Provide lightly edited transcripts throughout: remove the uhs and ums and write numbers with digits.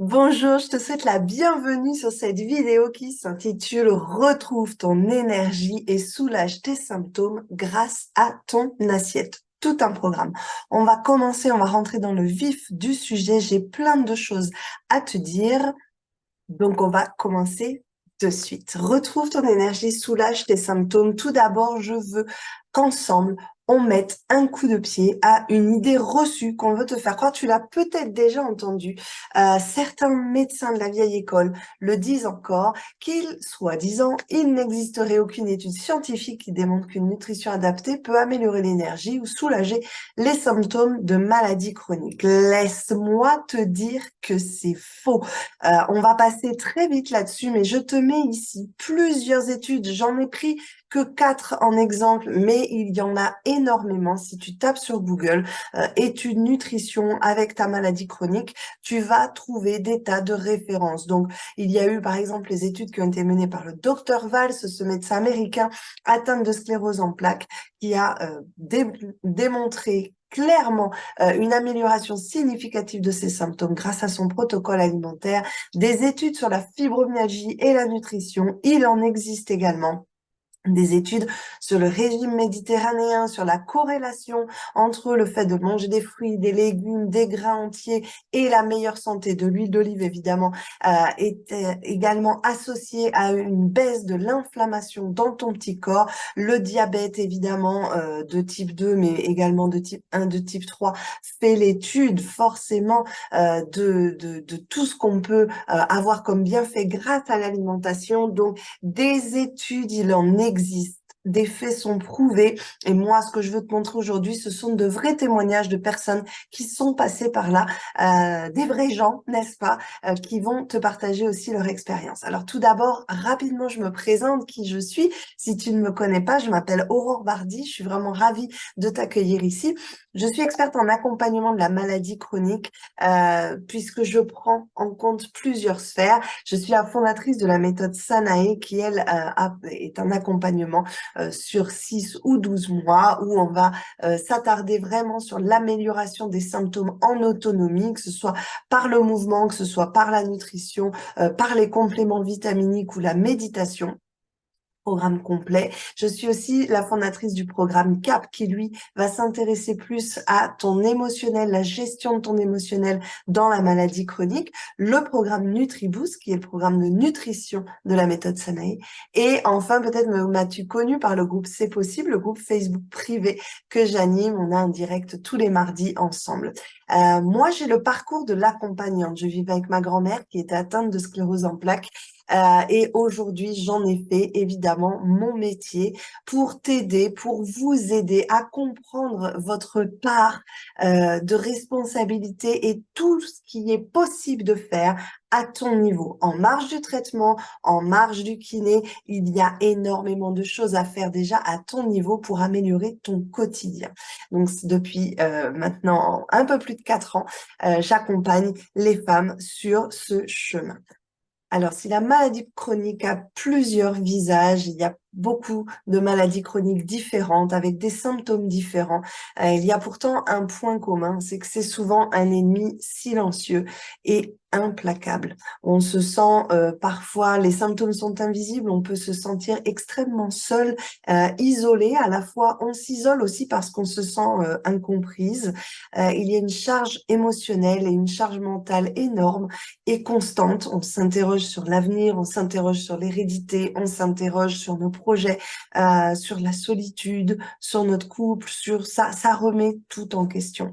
Bonjour, je te souhaite la bienvenue sur cette vidéo qui s'intitule Retrouve ton énergie et soulage tes symptômes grâce à ton assiette. Tout un programme. On va commencer, on va rentrer dans le vif du sujet. J'ai plein de choses à te dire. Donc, on va commencer de suite. Retrouve ton énergie, soulage tes symptômes. Tout d'abord, je veux qu'ensemble, on mette un coup de pied à une idée reçue qu'on veut te faire croire. Tu l'as peut-être déjà entendu. Certains médecins de la vieille école le disent encore, soi-disant, il n'existerait aucune étude scientifique qui démontre qu'une nutrition adaptée peut améliorer l'énergie ou soulager les symptômes de maladies chroniques. Laisse-moi te dire que c'est faux. On va passer très vite là-dessus, mais je te mets ici plusieurs études. J'en ai pris que 4 en exemple, mais il y en a énormément. Si tu tapes sur Google, études nutrition avec ta maladie chronique, tu vas trouver des tas de références. Donc, il y a eu par exemple les études qui ont été menées par le docteur Valls, ce médecin américain atteint de sclérose en plaques, qui a démontré clairement une amélioration significative de ses symptômes grâce à son protocole alimentaire, des études sur la fibromyalgie et la nutrition. Il en existe également des études sur le régime méditerranéen, sur la corrélation entre le fait de manger des fruits, des légumes, des grains entiers et la meilleure santé de l'huile d'olive, évidemment, est également associée à une baisse de l'inflammation dans ton petit corps. Le diabète, évidemment, de type 2, mais également de type 1, de type 3, fait l'étude forcément de tout ce qu'on peut avoir comme bienfait grâce à l'alimentation. Donc, des études, il en existe. Des faits sont prouvés et moi, ce que je veux te montrer aujourd'hui, ce sont de vrais témoignages de personnes qui sont passées par là, des vrais gens, n'est-ce pas, qui vont te partager aussi leur expérience. Alors tout d'abord, rapidement, je me présente qui je suis. Si tu ne me connais pas, je m'appelle Aurore Bardi, je suis vraiment ravie de t'accueillir ici. Je suis experte en accompagnement de la maladie chronique puisque je prends en compte plusieurs sphères. Je suis la fondatrice de la méthode Sanae qui, elle, est un accompagnement sur 6 ou 12 mois où on va s'attarder vraiment sur l'amélioration des symptômes en autonomie, que ce soit par le mouvement, que ce soit par la nutrition, par les compléments vitaminiques ou la méditation. Programme complet. Je suis aussi la fondatrice du programme CAP qui, lui, va s'intéresser plus à ton émotionnel, la gestion de ton émotionnel dans la maladie chronique. Le programme NutriBoost, qui est le programme de nutrition de la méthode Sanae. Et enfin, peut-être m'as-tu connu par le groupe C'est Possible, le groupe Facebook privé que j'anime. On a un direct tous les mardis ensemble. Moi, j'ai le parcours de l'accompagnante. Je vivais avec ma grand-mère qui était atteinte de sclérose en plaques. Et aujourd'hui, j'en ai fait évidemment mon métier pour t'aider, pour vous aider à comprendre votre part de responsabilité et tout ce qui est possible de faire à ton niveau. En marge du traitement, en marge du kiné, il y a énormément de choses à faire déjà à ton niveau pour améliorer ton quotidien. Donc, depuis maintenant un peu plus de 4 ans, j'accompagne les femmes sur ce chemin. Alors, si la maladie chronique a plusieurs visages, il y a beaucoup de maladies chroniques différentes avec des symptômes différents. Il y a pourtant un point commun, c'est que c'est souvent un ennemi silencieux et implacable. On se sent parfois, les symptômes sont invisibles, on peut se sentir extrêmement seul, isolé. À la fois, on s'isole aussi parce qu'on se sent incomprise. Il y a une charge émotionnelle et une charge mentale énorme et constante. On s'interroge sur l'avenir, on s'interroge sur l'hérédité, on s'interroge sur nos projets, sur la solitude, sur notre couple, sur ça. Ça remet tout en question.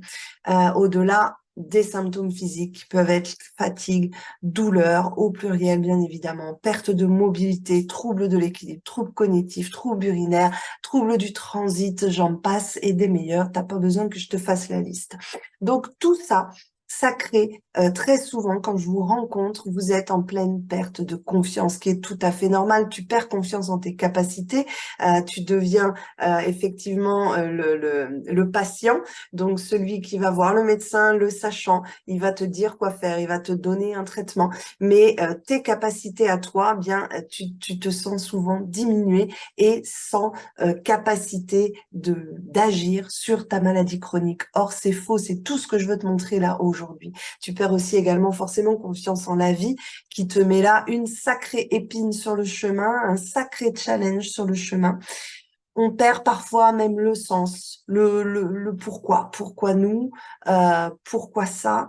Au-delà des symptômes physiques qui peuvent être fatigue, douleur, au pluriel bien évidemment, perte de mobilité, troubles de l'équilibre, troubles cognitifs, troubles urinaires, troubles du transit, j'en passe et des meilleurs. T'as pas besoin que je te fasse la liste. Donc tout ça, ça crée très souvent, quand je vous rencontre, vous êtes en pleine perte de confiance, ce qui est tout à fait normal. Tu perds confiance en tes capacités, tu deviens effectivement le patient, donc celui qui va voir le médecin, le sachant, il va te dire quoi faire, il va te donner un traitement, mais tes capacités à toi, bien, tu te sens souvent diminué et sans capacité d'agir sur ta maladie chronique. Or, c'est faux, c'est tout ce que je veux te montrer là aujourd'hui. aujourd'hui. Tu perds aussi également forcément confiance en la vie qui te met là une sacrée épine sur le chemin, un sacré challenge sur le chemin. On perd parfois même le sens, le pourquoi. Pourquoi nous? Pourquoi ça?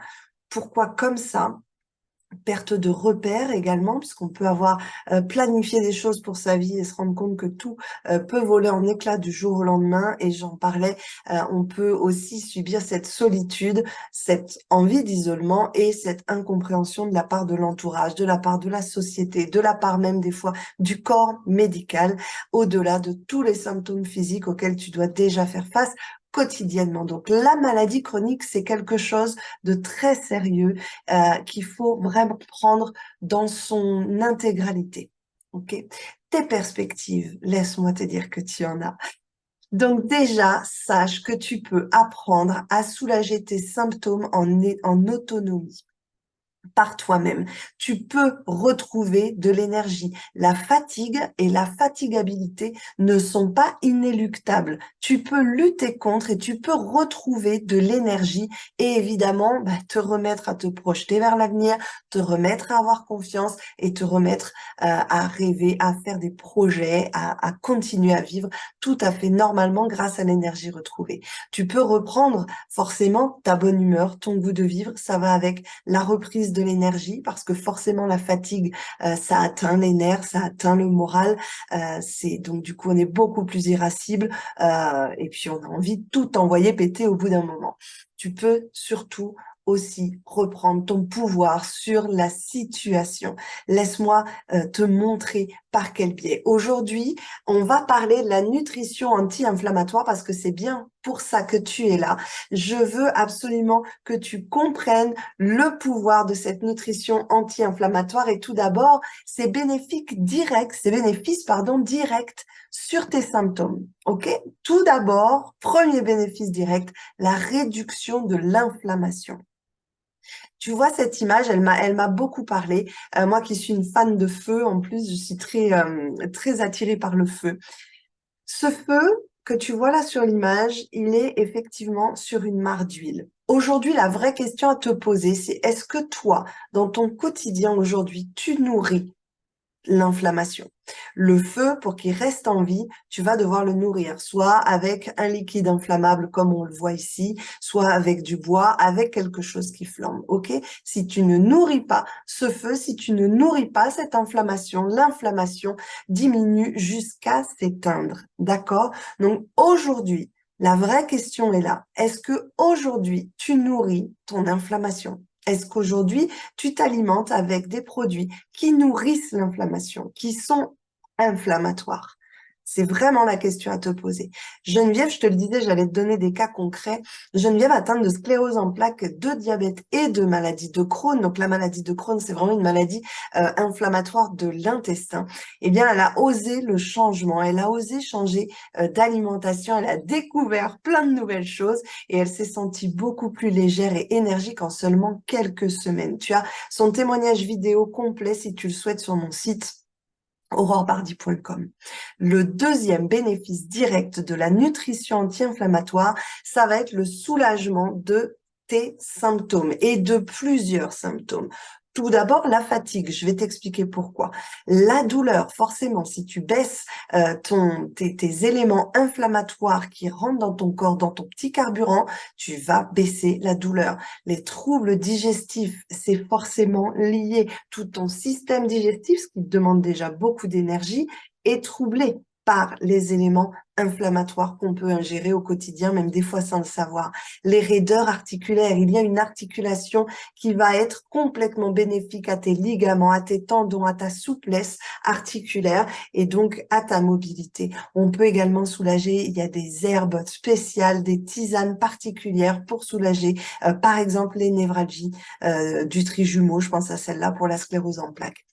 Pourquoi comme ça? Perte de repères également, puisqu'on peut avoir planifié des choses pour sa vie et se rendre compte que tout peut voler en éclats du jour au lendemain. Et j'en parlais, on peut aussi subir cette solitude, cette envie d'isolement et cette incompréhension de la part de l'entourage, de la part de la société, de la part même des fois du corps médical, au-delà de tous les symptômes physiques auxquels tu dois déjà faire face quotidiennement. Donc la maladie chronique, c'est quelque chose de très sérieux qu'il faut vraiment prendre dans son intégralité. Ok? Tes perspectives, laisse-moi te dire que tu en as. Donc déjà, sache que tu peux apprendre à soulager tes symptômes en autonomie par toi-même. Tu peux retrouver de l'énergie. La fatigue et la fatigabilité ne sont pas inéluctables. Tu peux lutter contre et tu peux retrouver de l'énergie et évidemment te remettre à te projeter vers l'avenir, te remettre à avoir confiance et te remettre à rêver, à faire des projets, à continuer à vivre tout à fait normalement grâce à l'énergie retrouvée. Tu peux reprendre forcément ta bonne humeur, ton goût de vivre, ça va avec la reprise de l'énergie parce que forcément la fatigue, ça atteint les nerfs, ça atteint le moral. C'est donc du coup on est beaucoup plus irascible et puis on a envie de tout envoyer péter au bout d'un moment. Tu peux surtout aussi reprendre ton pouvoir sur la situation. Laisse-moi te montrer par quel biais. Aujourd'hui, on va parler de la nutrition anti-inflammatoire parce que c'est bien pour ça que tu es là. Je veux absolument que tu comprennes le pouvoir de cette nutrition anti-inflammatoire et tout d'abord, ses bénéfices directs sur tes symptômes. OK? Tout d'abord, premier bénéfice direct, la réduction de l'inflammation. Tu vois cette image, elle m'a beaucoup parlé. Moi qui suis une fan de feu, en plus, je suis très attirée par le feu. Ce feu que tu vois là sur l'image, il est effectivement sur une mare d'huile. Aujourd'hui, la vraie question à te poser, c'est est-ce que toi, dans ton quotidien aujourd'hui, tu nourris l'inflammation? Le feu, pour qu'il reste en vie, tu vas devoir le nourrir, soit avec un liquide inflammable comme on le voit ici, soit avec du bois, avec quelque chose qui flambe, ok? Si tu ne nourris pas ce feu, si tu ne nourris pas cette inflammation, l'inflammation diminue jusqu'à s'éteindre, d'accord? Donc aujourd'hui, la vraie question est là. Est-ce que aujourd'hui tu nourris ton inflammation? Est-ce qu'aujourd'hui, tu t'alimentes avec des produits qui nourrissent l'inflammation, qui sont inflammatoires? C'est vraiment la question à te poser. Geneviève, je te le disais, j'allais te donner des cas concrets. Geneviève atteinte de sclérose en plaques, de diabète et de maladie de Crohn. Donc la maladie de Crohn, c'est vraiment une maladie inflammatoire de l'intestin. Eh bien, elle a osé le changement. Elle a osé changer d'alimentation. Elle a découvert plein de nouvelles choses et elle s'est sentie beaucoup plus légère et énergique en seulement quelques semaines. Tu as son témoignage vidéo complet si tu le souhaites sur mon site aurorebardi.com. Le deuxième bénéfice direct de la nutrition anti-inflammatoire, ça va être le soulagement de tes symptômes et de plusieurs symptômes. Tout d'abord, la fatigue. Je vais t'expliquer pourquoi. La douleur, forcément, si tu baisses tes éléments inflammatoires qui rentrent dans ton corps, dans ton petit carburant, tu vas baisser la douleur. Les troubles digestifs, c'est forcément lié. Tout ton système digestif, ce qui te demande déjà beaucoup d'énergie, est troublé par les éléments inflammatoires qu'on peut ingérer au quotidien, même des fois sans le savoir. Les raideurs articulaires, il y a une articulation qui va être complètement bénéfique à tes ligaments, à tes tendons, à ta souplesse articulaire et donc à ta mobilité. On peut également soulager, il y a des herbes spéciales, des tisanes particulières pour soulager, par exemple, les névralgies du trijumeau, je pense à celle-là pour la sclérose en plaques.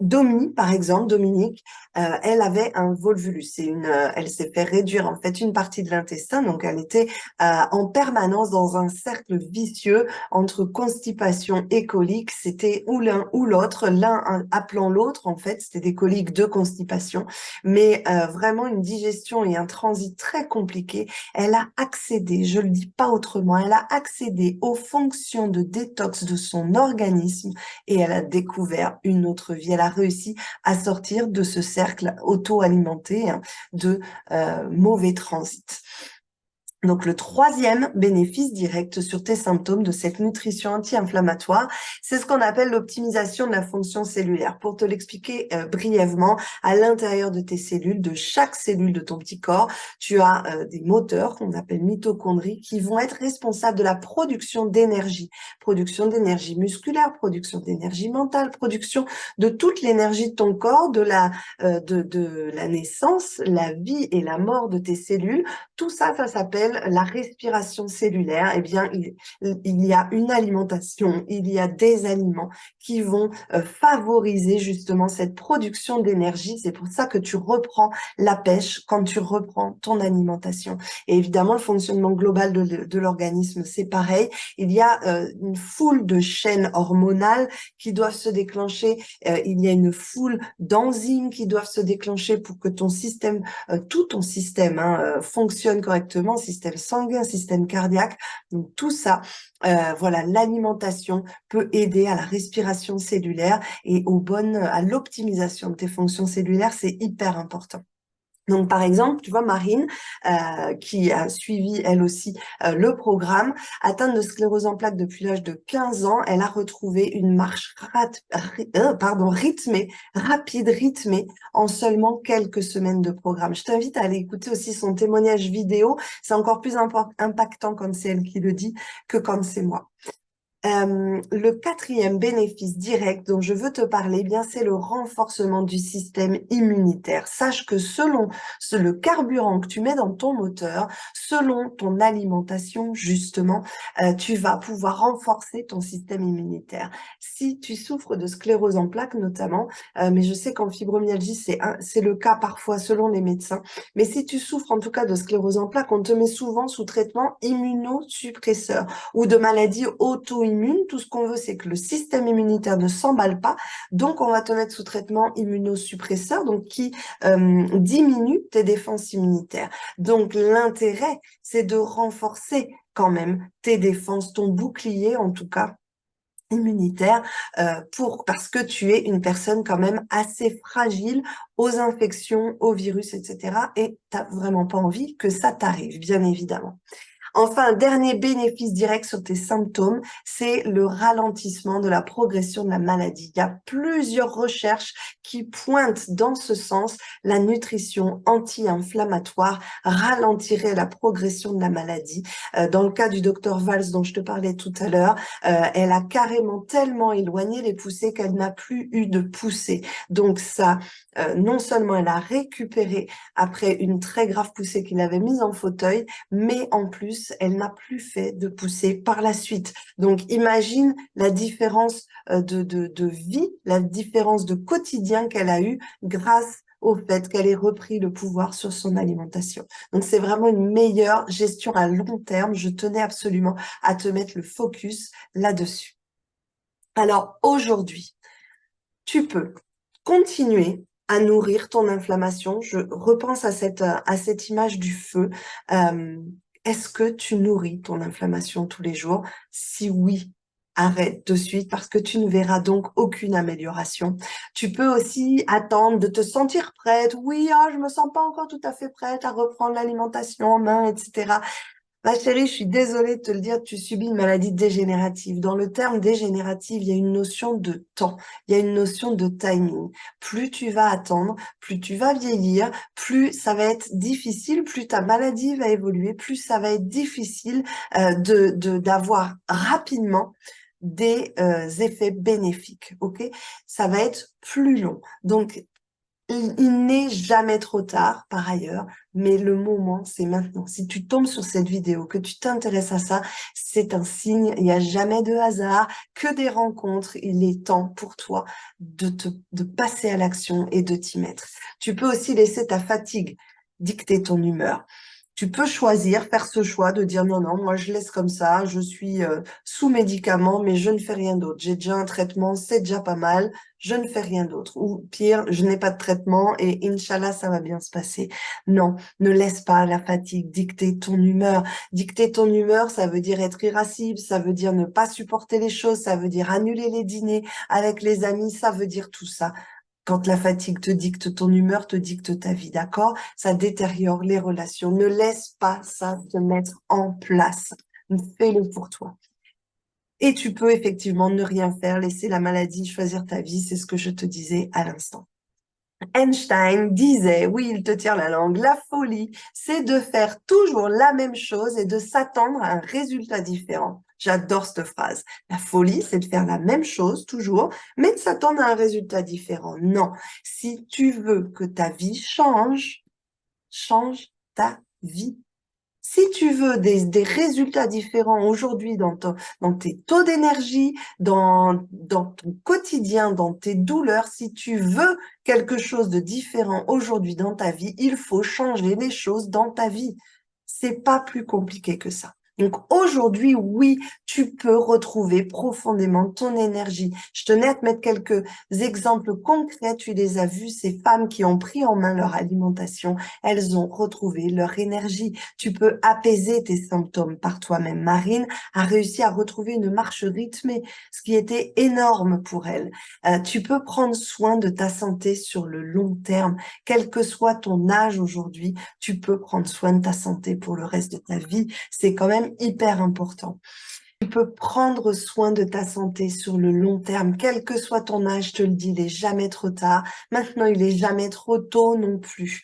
Domi, par exemple, Dominique, elle avait un volvulus. Elle s'est fait réduire en fait une partie de l'intestin, donc elle était en permanence dans un cercle vicieux entre constipation et colique. C'était ou l'un ou l'autre, appelant l'autre en fait. C'était des coliques de constipation, mais vraiment une digestion et un transit très compliqué. Elle a accédé, je le dis pas autrement, elle a accédé aux fonctions de détox de son organisme et elle a découvert une autre vie. Elle a réussi à sortir de ce cercle auto-alimenté hein, de mauvais transit. Donc, le troisième bénéfice direct sur tes symptômes de cette nutrition anti-inflammatoire, c'est ce qu'on appelle l'optimisation de la fonction cellulaire. Pour te l'expliquer brièvement, à l'intérieur de tes cellules, de chaque cellule de ton petit corps, tu as des moteurs qu'on appelle mitochondries qui vont être responsables de la production d'énergie musculaire, production d'énergie mentale, production de toute l'énergie de ton corps, de la naissance, la vie et la mort de tes cellules. Tout ça, ça s'appelle la respiration cellulaire. Eh bien, il y a une alimentation, il y a des aliments qui vont favoriser justement cette production d'énergie. C'est pour ça que tu reprends la pêche quand tu reprends ton alimentation. Et évidemment, le fonctionnement global de l'organisme, c'est pareil. Il y a une foule de chaînes hormonales qui doivent se déclencher. Il y a une foule d'enzymes qui doivent se déclencher pour que ton système, tout ton système fonctionne correctement, système sanguin, système cardiaque. Donc tout ça, voilà, l'alimentation peut aider à la respiration cellulaire et à l'optimisation de tes fonctions cellulaires, c'est hyper important. Donc, par exemple, tu vois, Marine, qui a suivi, elle aussi, le programme, atteinte de sclérose en plaques depuis l'âge de 15 ans, elle a retrouvé une marche rythmée, en seulement quelques semaines de programme. Je t'invite à aller écouter aussi son témoignage vidéo. C'est encore plus impactant quand c'est elle qui le dit que quand c'est moi. Le quatrième bénéfice direct dont je veux te parler, eh bien, c'est le renforcement du système immunitaire. Sache que selon le carburant que tu mets dans ton moteur, selon ton alimentation, justement, tu vas pouvoir renforcer ton système immunitaire. Si tu souffres de sclérose en plaques notamment, mais je sais qu'en fibromyalgie, c'est le cas parfois selon les médecins, mais si tu souffres en tout cas de sclérose en plaques, on te met souvent sous traitement immunosuppresseur ou de maladies auto-immunes. Tout ce qu'on veut, c'est que le système immunitaire ne s'emballe pas. Donc, on va te mettre sous traitement immunosuppresseur, donc qui diminue tes défenses immunitaires. Donc, l'intérêt, c'est de renforcer quand même tes défenses, ton bouclier en tout cas immunitaire, parce que tu es une personne quand même assez fragile aux infections, aux virus, etc. Et tu n'as vraiment pas envie que ça t'arrive, bien évidemment. Enfin, un dernier bénéfice direct sur tes symptômes, c'est le ralentissement de la progression de la maladie. Il y a plusieurs recherches qui pointent dans ce sens. La nutrition anti-inflammatoire ralentirait la progression de la maladie. Dans le cas du docteur Valls dont je te parlais tout à l'heure, elle a carrément tellement éloigné les poussées qu'elle n'a plus eu de poussée. Donc ça, non seulement elle a récupéré après une très grave poussée qu'il avait mise en fauteuil, mais en plus, elle n'a plus fait de poussée par la suite. Donc, imagine la différence de vie, la différence de quotidien qu'elle a eue grâce au fait qu'elle ait repris le pouvoir sur son alimentation. Donc, c'est vraiment une meilleure gestion à long terme. Je tenais absolument à te mettre le focus là-dessus. Alors, aujourd'hui, tu peux continuer à nourrir ton inflammation. Je repense à cette image du feu. Est-ce que tu nourris ton inflammation tous les jours? Si oui, arrête de suite parce que tu ne verras donc aucune amélioration. Tu peux aussi attendre de te sentir prête. Oui, je me sens pas encore tout à fait prête à reprendre l'alimentation en main, etc. Ma chérie, je suis désolée de te le dire, tu subis une maladie dégénérative. Dans le terme dégénérative, il y a une notion de temps, il y a une notion de timing. Plus tu vas attendre, plus tu vas vieillir, plus ça va être difficile, plus ta maladie va évoluer, plus ça va être difficile d'avoir rapidement des effets bénéfiques. Ok, ça va être plus long. Donc Il n'est jamais trop tard, par ailleurs, mais le moment, c'est maintenant. Si tu tombes sur cette vidéo, que tu t'intéresses à ça, c'est un signe. Il n'y a jamais de hasard, que des rencontres. Il est temps pour toi de passer à l'action et de t'y mettre. Tu peux aussi laisser ta fatigue dicter ton humeur. Tu peux choisir, faire ce choix de dire non, non, moi je laisse comme ça, je suis sous médicament, mais je ne fais rien d'autre. J'ai déjà un traitement, c'est déjà pas mal, je ne fais rien d'autre. Ou pire, je n'ai pas de traitement et Inch'Allah, ça va bien se passer. Non, ne laisse pas la fatigue dicter ton humeur. Dicter ton humeur, ça veut dire être irascible, ça veut dire ne pas supporter les choses, ça veut dire annuler les dîners avec les amis, ça veut dire tout ça. Quand la fatigue te dicte ton humeur, te dicte ta vie, d'accord? Ça détériore les relations. Ne laisse pas ça se mettre en place. Fais-le pour toi. Et tu peux effectivement ne rien faire, laisser la maladie choisir ta vie, c'est ce que je te disais à l'instant. Einstein disait, oui, il te tire la langue, la folie, c'est de faire toujours la même chose et de s'attendre à un résultat différent. J'adore cette phrase. La folie, c'est de faire la même chose toujours, mais de s'attendre à un résultat différent. Non, si tu veux que ta vie change, change ta vie. Si tu veux des résultats différents aujourd'hui dans tes taux d'énergie, dans ton quotidien, dans tes douleurs, si tu veux quelque chose de différent aujourd'hui dans ta vie, il faut changer les choses dans ta vie. C'est pas plus compliqué que ça. Donc aujourd'hui, oui, tu peux retrouver profondément ton énergie. Je tenais à te mettre quelques exemples concrets. Tu les as vus, ces femmes qui ont pris en main leur alimentation, elles ont retrouvé leur énergie. Tu peux apaiser tes symptômes par toi-même. Marine a réussi à retrouver une marche rythmée, ce qui était énorme pour elle. Tu peux prendre soin de ta santé sur le long terme. Quel que soit ton âge aujourd'hui, tu peux prendre soin de ta santé pour le reste de ta vie. C'est quand même hyper important. Tu peux prendre soin de ta santé sur le long terme, quel que soit ton âge, je te le dis, il est jamais trop tard. Maintenant, il est jamais trop tôt non plus.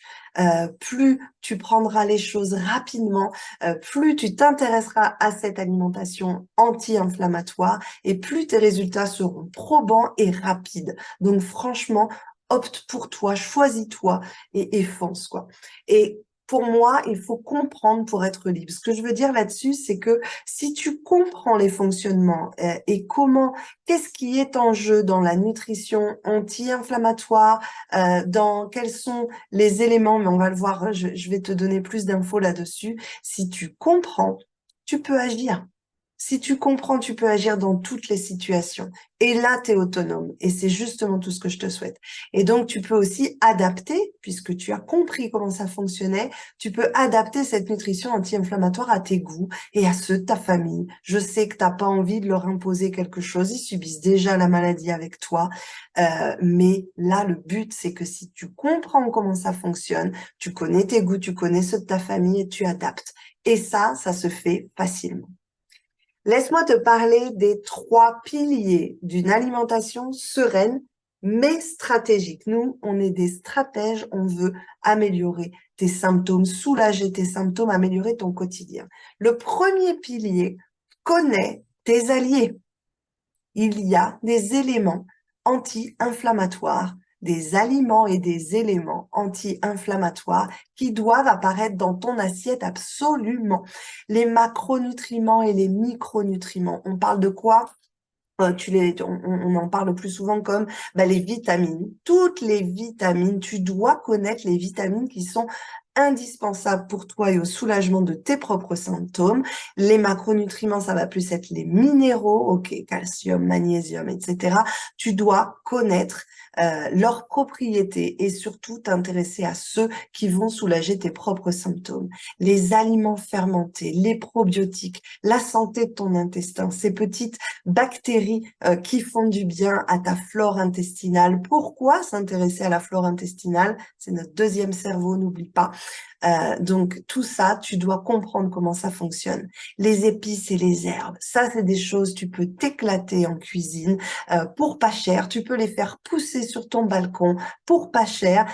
Plus tu prendras les choses rapidement, plus tu t'intéresseras à cette alimentation anti-inflammatoire et plus tes résultats seront probants et rapides. Donc franchement, opte pour toi, choisis-toi et fonce, quoi. Et pour moi, il faut comprendre pour être libre. Ce que je veux dire là-dessus, c'est que si tu comprends les fonctionnements et qu'est-ce qui est en jeu dans la nutrition anti-inflammatoire, dans quels sont les éléments, mais on va le voir, je vais te donner plus d'infos là-dessus. Si tu comprends, tu peux agir. Si tu comprends, tu peux agir dans toutes les situations. Et là, tu es autonome. Et c'est justement tout ce que je te souhaite. Et donc, tu peux aussi adapter, puisque tu as compris comment ça fonctionnait, tu peux adapter cette nutrition anti-inflammatoire à tes goûts et à ceux de ta famille. Je sais que tu n'as pas envie de leur imposer quelque chose. Ils subissent déjà la maladie avec toi. Mais là, le but, c'est que si tu comprends comment ça fonctionne, tu connais tes goûts, tu connais ceux de ta famille et tu adaptes. Et ça se fait facilement. Laisse-moi te parler des 3 piliers d'une alimentation sereine, mais stratégique. Nous, on est des stratèges, on veut améliorer tes symptômes, soulager tes symptômes, améliorer ton quotidien. Le premier pilier, connais tes alliés. Il y a des éléments anti-inflammatoires, des aliments et des éléments anti-inflammatoires qui doivent apparaître dans ton assiette absolument. Les macronutriments et les micronutriments. On parle de quoi? On en parle plus souvent comme les vitamines. Toutes les vitamines, tu dois connaître les vitamines qui sont indispensables pour toi et au soulagement de tes propres symptômes. Les macronutriments, ça va plus être les minéraux, ok, calcium, magnésium, etc. Tu dois connaître leurs propriétés et surtout t'intéresser à ceux qui vont soulager tes propres symptômes. Les aliments fermentés, les probiotiques, la santé de ton intestin, ces petites bactéries qui font du bien à ta flore intestinale. Pourquoi s'intéresser à la flore intestinale? C'est notre deuxième cerveau, n'oublie pas. Donc, tout ça, tu dois comprendre comment ça fonctionne. Les épices et les herbes, ça, c'est des choses, tu peux t'éclater en cuisine pour pas cher. Tu peux les faire pousser sur ton balcon pour pas cher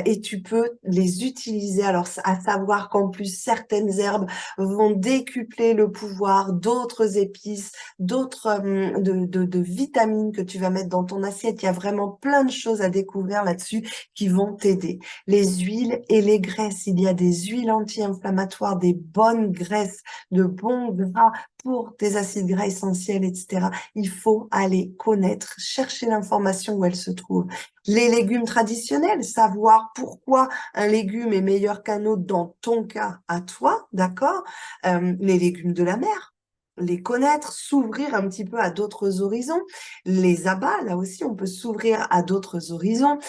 et tu peux les utiliser. Alors, à savoir qu'en plus, certaines herbes vont décupler le pouvoir d'autres épices, d'autres de vitamines que tu vas mettre dans ton assiette. Il y a vraiment plein de choses à découvrir là-dessus qui vont t'aider. Les huiles et les graisses, il y a des huiles anti-inflammatoires, des bonnes graisses, de bons gras pour tes acides gras essentiels, etc. Il faut aller connaître, chercher l'information où elle se trouve. Les légumes traditionnels, savoir pourquoi un légume est meilleur qu'un autre dans ton cas à toi, d'accord? Les légumes de la mer, les connaître, s'ouvrir un petit peu à d'autres horizons. Les abats, là aussi, on peut s'ouvrir à d'autres horizons.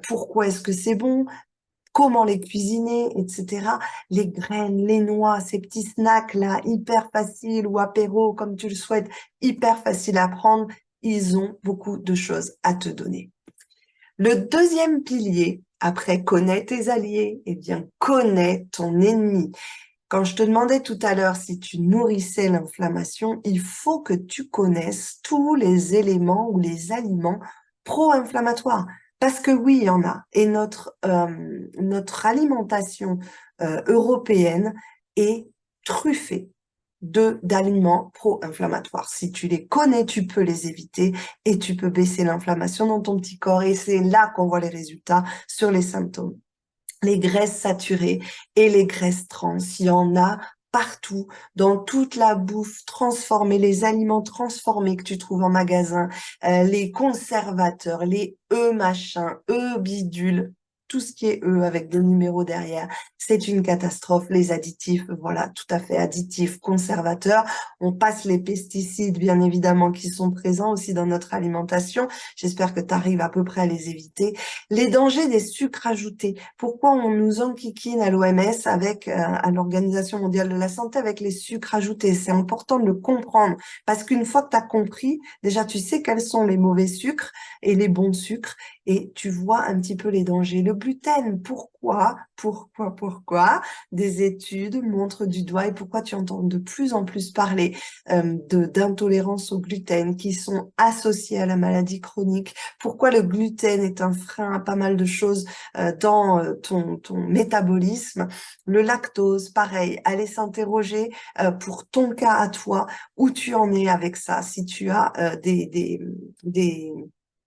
Pourquoi est-ce que c'est bon? Comment les cuisiner, etc. Les graines, les noix, ces petits snacks là, hyper faciles ou apéro, comme tu le souhaites, hyper faciles à prendre, ils ont beaucoup de choses à te donner. Le deuxième pilier, après connais tes alliés, eh bien connais ton ennemi. Quand je te demandais tout à l'heure si tu nourrissais l'inflammation, il faut que tu connaisses tous les éléments ou les aliments pro-inflammatoires. Parce que oui, il y en a. Et notre alimentation européenne est truffée d'aliments pro-inflammatoires. Si tu les connais, tu peux les éviter et tu peux baisser l'inflammation dans ton petit corps. Et c'est là qu'on voit les résultats sur les symptômes. Les graisses saturées et les graisses trans, il y en a partout, dans toute la bouffe transformée, les aliments transformés que tu trouves en magasin, les conservateurs, les machins, bidules, tout ce qui est avec des numéros derrière, c'est une catastrophe. Les additifs, voilà, tout à fait, additifs, conservateurs. On passe les pesticides, bien évidemment, qui sont présents aussi dans notre alimentation. J'espère que tu arrives à peu près à les éviter. Les dangers des sucres ajoutés. Pourquoi on nous enquiquine à l'OMS avec, à l'Organisation mondiale de la santé avec les sucres ajoutés? C'est important de le comprendre parce qu'une fois que tu as compris, déjà tu sais quels sont les mauvais sucres et les bons sucres et tu vois un petit peu les dangers. Le gluten, pourquoi des études montrent du doigt et pourquoi tu entends de plus en plus parler d'intolérance au gluten qui sont associées à la maladie chronique? Pourquoi le gluten est un frein à pas mal de choses dans ton métabolisme? Le lactose, pareil, allez s'interroger pour ton cas à toi, où tu en es avec ça, si tu as des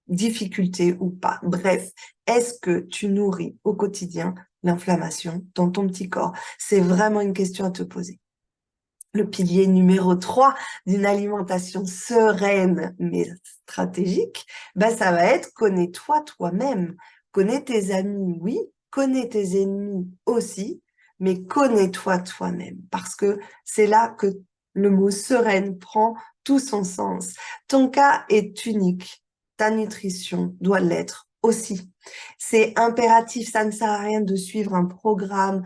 difficultés ou pas. Bref, est-ce que tu nourris au quotidien l'inflammation dans ton petit corps? C'est vraiment une question à te poser. Le pilier numéro 3 d'une alimentation sereine mais stratégique, ben ça va être connais-toi toi-même. Connais tes amis, oui, connais tes ennemis aussi, mais connais-toi toi-même parce que c'est là que le mot sereine prend tout son sens. Ton cas est unique. Ta nutrition doit l'être aussi. C'est impératif, ça ne sert à rien de suivre un programme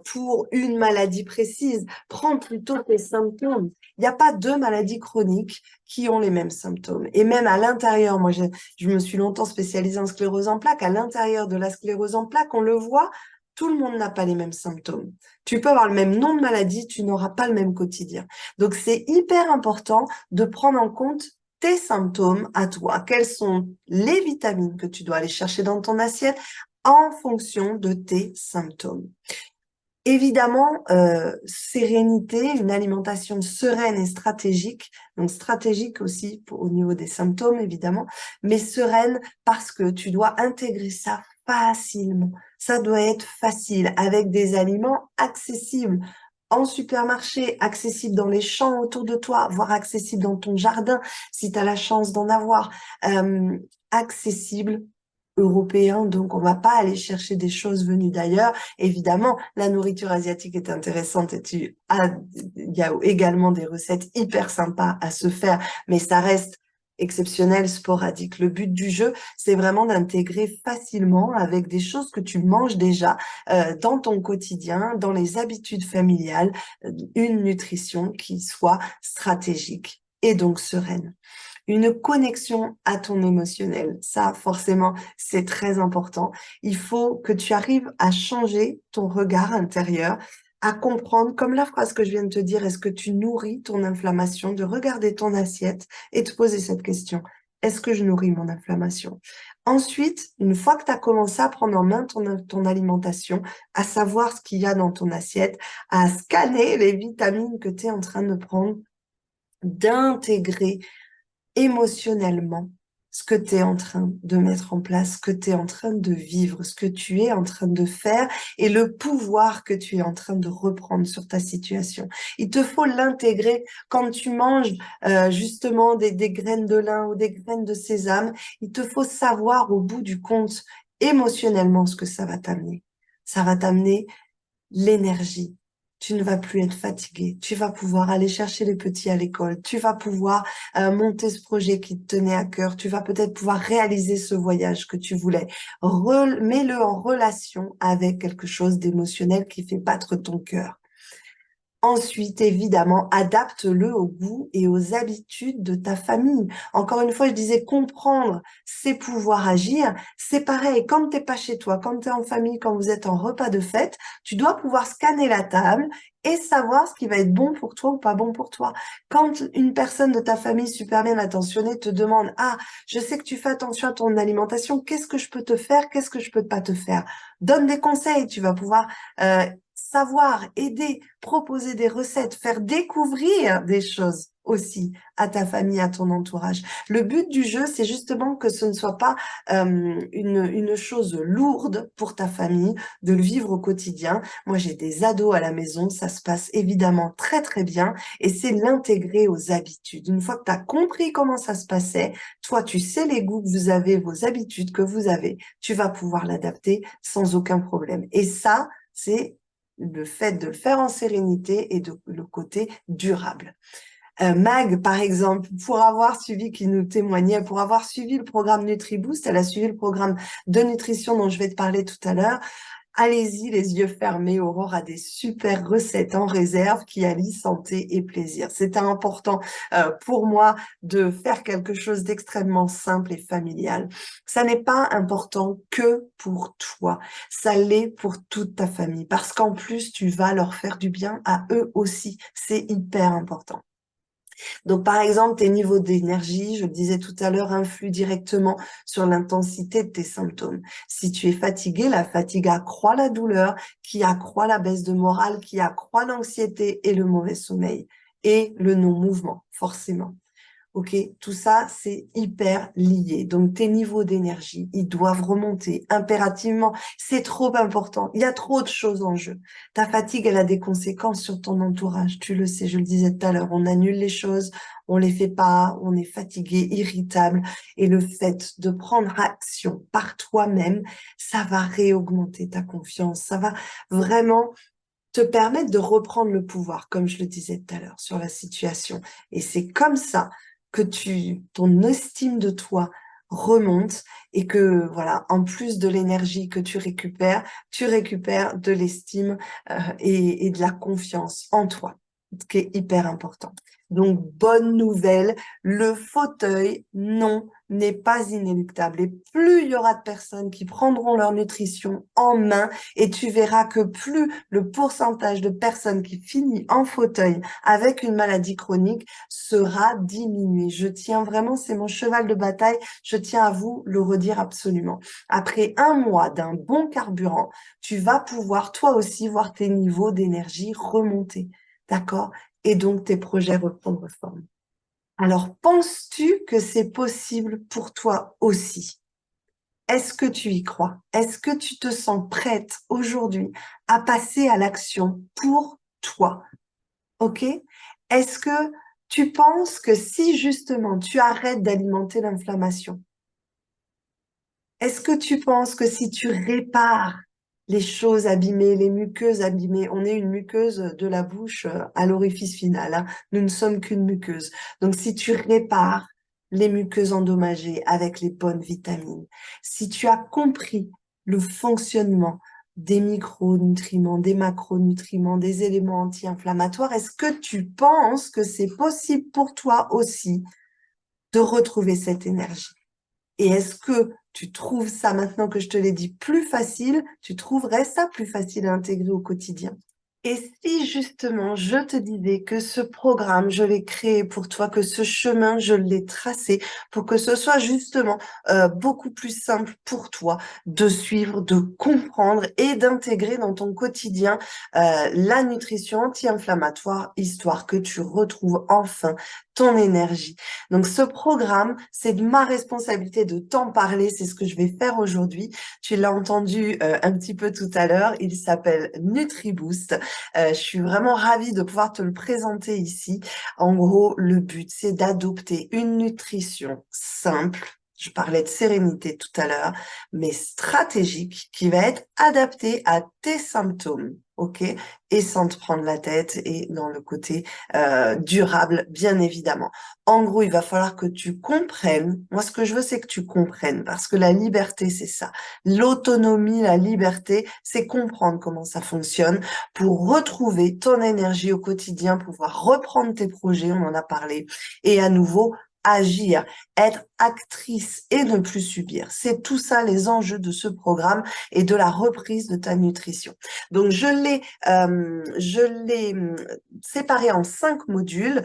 pour une maladie précise. Prends plutôt tes symptômes. Il n'y a pas deux maladies chroniques qui ont les mêmes symptômes. Et même à l'intérieur, moi, je me suis longtemps spécialisée en sclérose en plaques. À l'intérieur de la sclérose en plaques, on le voit, tout le monde n'a pas les mêmes symptômes. Tu peux avoir le même nom de maladie, tu n'auras pas le même quotidien. Donc, c'est hyper important de prendre en compte tes symptômes à toi. Quelles sont les vitamines que tu dois aller chercher dans ton assiette en fonction de tes symptômes. Évidemment, sérénité, une alimentation sereine et stratégique, donc stratégique aussi au niveau des symptômes, évidemment, mais sereine parce que tu dois intégrer ça facilement. Ça doit être facile, avec des aliments accessibles en supermarché, accessibles dans les champs autour de toi, voire accessibles dans ton jardin, si tu as la chance d'en avoir, accessibles européen, donc on va pas aller chercher des choses venues d'ailleurs. Évidemment, la nourriture asiatique est intéressante et il y a également des recettes hyper sympas à se faire, mais ça reste exceptionnel, sporadique. Le but du jeu, c'est vraiment d'intégrer facilement avec des choses que tu manges déjà dans ton quotidien, dans les habitudes familiales, une nutrition qui soit stratégique et donc sereine. une connexion à ton émotionnel. Ça, forcément, c'est très important. Il faut que tu arrives à changer ton regard intérieur, à comprendre, comme la phrase que je viens de te dire, est-ce que tu nourris ton inflammation, de regarder ton assiette et te poser cette question. Est-ce que je nourris mon inflammation? Ensuite, une fois que tu as commencé à prendre en main ton alimentation, à savoir ce qu'il y a dans ton assiette, à scanner les vitamines que tu es en train de prendre, d'intégrer émotionnellement ce que tu es en train de mettre en place, ce que tu es en train de vivre, ce que tu es en train de faire et le pouvoir que tu es en train de reprendre sur ta situation. Il te faut l'intégrer quand tu manges justement des graines de lin ou des graines de sésame. Il te faut savoir au bout du compte émotionnellement ce que ça va t'amener. Ça va t'amener l'énergie. Tu ne vas plus être fatigué. Tu vas pouvoir aller chercher les petits à l'école. Tu vas pouvoir monter ce projet qui te tenait à cœur. Tu vas peut-être pouvoir réaliser ce voyage que tu voulais. Mets-le en relation avec quelque chose d'émotionnel qui fait battre ton cœur. Ensuite, évidemment, adapte-le au goût et aux habitudes de ta famille. Encore une fois, je disais comprendre, c'est pouvoir agir. C'est pareil, quand t'es pas chez toi, quand tu es en famille, quand vous êtes en repas de fête, tu dois pouvoir scanner la table et savoir ce qui va être bon pour toi ou pas bon pour toi. Quand une personne de ta famille super bien attentionnée te demande, ah, je sais que tu fais attention à ton alimentation, qu'est-ce que je peux te faire, qu'est-ce que je peux pas te faire? Donne des conseils, tu vas pouvoir savoir, aider, proposer des recettes, faire découvrir des choses aussi à ta famille, à ton entourage. Le but du jeu, c'est justement que ce ne soit pas une chose lourde pour ta famille de le vivre au quotidien. Moi, j'ai des ados à la maison, ça se passe évidemment très très bien et c'est l'intégrer aux habitudes. Une fois que tu as compris comment ça se passait, toi, tu sais les goûts que vous avez, vos habitudes que vous avez, tu vas pouvoir l'adapter sans aucun problème. Et ça, c'est le fait de le faire en sérénité et de le côté durable. Mag, par exemple, pour avoir suivi, qui nous témoignait, pour avoir suivi le programme NutriBoost, elle a suivi le programme de nutrition dont je vais te parler tout à l'heure. Allez-y, les yeux fermés, Aurore a des super recettes en réserve qui allient santé et plaisir. C'était important pour moi de faire quelque chose d'extrêmement simple et familial. Ça n'est pas important que pour toi, ça l'est pour toute ta famille parce qu'en plus, tu vas leur faire du bien à eux aussi. C'est hyper important. Donc, par exemple, tes niveaux d'énergie, je le disais tout à l'heure, influent directement sur l'intensité de tes symptômes. Si tu es fatigué, la fatigue accroît la douleur, qui accroît la baisse de morale, qui accroît l'anxiété et le mauvais sommeil et le non-mouvement, forcément. Ok, tout ça, c'est hyper lié. Donc, tes niveaux d'énergie, ils doivent remonter impérativement. C'est trop important. Il y a trop de choses en jeu. Ta fatigue, elle a des conséquences sur ton entourage. Tu le sais, je le disais tout à l'heure. On annule les choses, on les fait pas, on est fatigué, irritable. Et le fait de prendre action par toi-même, ça va réaugmenter ta confiance. Ça va vraiment te permettre de reprendre le pouvoir, comme je le disais tout à l'heure, sur la situation. Et c'est comme ça que ton estime de toi remonte et que, voilà, en plus de l'énergie que tu récupères de l'estime et de la confiance en toi, ce qui est hyper important. Donc, bonne nouvelle, le fauteuil, non, n'est pas inéluctable. Et plus il y aura de personnes qui prendront leur nutrition en main, et tu verras que plus le pourcentage de personnes qui finissent en fauteuil avec une maladie chronique sera diminué. Je tiens vraiment, c'est mon cheval de bataille, je tiens à vous le redire absolument. Après un mois d'un bon carburant, tu vas pouvoir toi aussi voir tes niveaux d'énergie remonter. D'accord? Et donc tes projets reprendre forme. Alors, penses-tu que c'est possible pour toi aussi? Est-ce que tu y crois? Est-ce que tu te sens prête aujourd'hui à passer à l'action pour toi? OK? Est-ce que tu penses que si justement tu arrêtes d'alimenter l'inflammation, est-ce que tu penses que si tu répares les choses abîmées, les muqueuses abîmées, on est une muqueuse de la bouche à l'orifice final, hein, nous ne sommes qu'une muqueuse. Donc si tu répares les muqueuses endommagées avec les bonnes vitamines, si tu as compris le fonctionnement des micronutriments, des macronutriments, des éléments anti-inflammatoires, est-ce que tu penses que c'est possible pour toi aussi de retrouver cette énergie. Et est-ce que tu trouves ça, maintenant que je te l'ai dit, plus facile? Tu trouverais ça plus facile à intégrer au quotidien? Et si justement je te disais que ce programme, je l'ai créé pour toi, que ce chemin, je l'ai tracé pour que ce soit justement beaucoup plus simple pour toi de suivre, de comprendre et d'intégrer dans ton quotidien la nutrition anti-inflammatoire, histoire que tu retrouves enfin ton énergie. Donc ce programme, c'est de ma responsabilité de t'en parler, c'est ce que je vais faire aujourd'hui. Tu l'as entendu un petit peu tout à l'heure, il s'appelle NutriBoost. Je suis vraiment ravie de pouvoir te le présenter ici. En gros, le but, c'est d'adopter une nutrition simple. Je parlais de sérénité tout à l'heure, mais stratégique, qui va être adaptée à tes symptômes, ok? Et sans te prendre la tête et dans le côté durable, bien évidemment. En gros, il va falloir que tu comprennes. Moi, ce que je veux, c'est que tu comprennes, parce que la liberté, c'est ça. L'autonomie, la liberté, c'est comprendre comment ça fonctionne pour retrouver ton énergie au quotidien, pouvoir reprendre tes projets, on en a parlé, et à nouveau agir, être actrice et ne plus subir. C'est tout ça les enjeux de ce programme et de la reprise de ta nutrition. Donc je l'ai séparé en 5 modules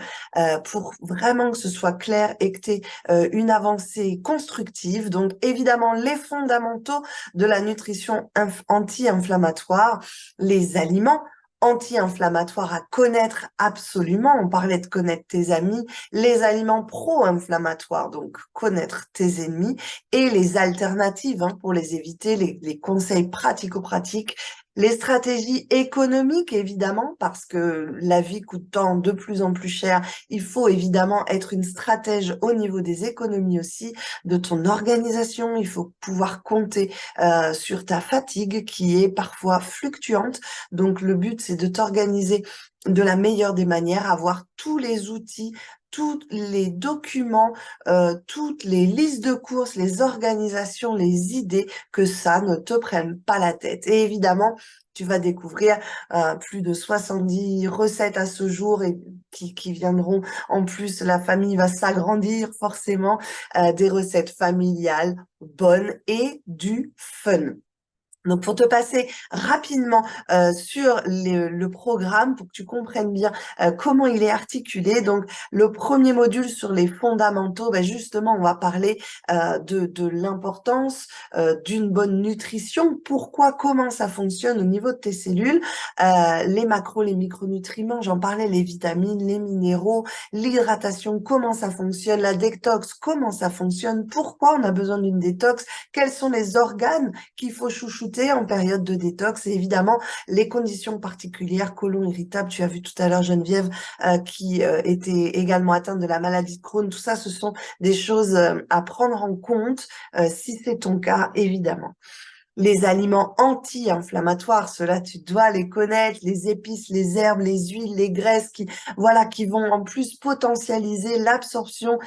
pour vraiment que ce soit clair et que tu aies une avancée constructive. Donc évidemment les fondamentaux de la nutrition anti-inflammatoire, les aliments anti-inflammatoires à connaître absolument. On parlait de connaître tes amis, les aliments pro-inflammatoires, donc connaître tes ennemis, et les alternatives pour les éviter, les conseils pratico-pratiques, les stratégies économiques, évidemment, parce que la vie coûtant de plus en plus cher, il faut évidemment être une stratège au niveau des économies aussi, de ton organisation. Il faut pouvoir compter sur ta fatigue qui est parfois fluctuante. Donc, le but, c'est de t'organiser de la meilleure des manières, avoir tous les outils, tous les documents, toutes les listes de courses, les organisations, les idées, que ça ne te prenne pas la tête. Et évidemment, tu vas découvrir plus de 70 recettes à ce jour et qui viendront. En plus, la famille va s'agrandir forcément, des recettes familiales, bonnes et du fun. Donc, pour te passer rapidement sur le programme, pour que tu comprennes bien comment il est articulé. Donc, le premier module sur les fondamentaux, ben justement, on va parler de l'importance d'une bonne nutrition. Pourquoi, comment ça fonctionne au niveau de tes cellules, les macros, les micronutriments, j'en parlais, les vitamines, les minéraux, l'hydratation, comment ça fonctionne, la détox, comment ça fonctionne, pourquoi on a besoin d'une détox, quels sont les organes qu'il faut chouchouter en période de détox, et évidemment les conditions particulières, côlon irritable, tu as vu tout à l'heure Geneviève qui était également atteinte de la maladie de Crohn, tout ça ce sont des choses à prendre en compte si c'est ton cas, évidemment. Les aliments anti-inflammatoires, ceux-là, tu dois les connaître, les épices, les herbes, les huiles, les graisses qui vont en plus potentialiser l'absorption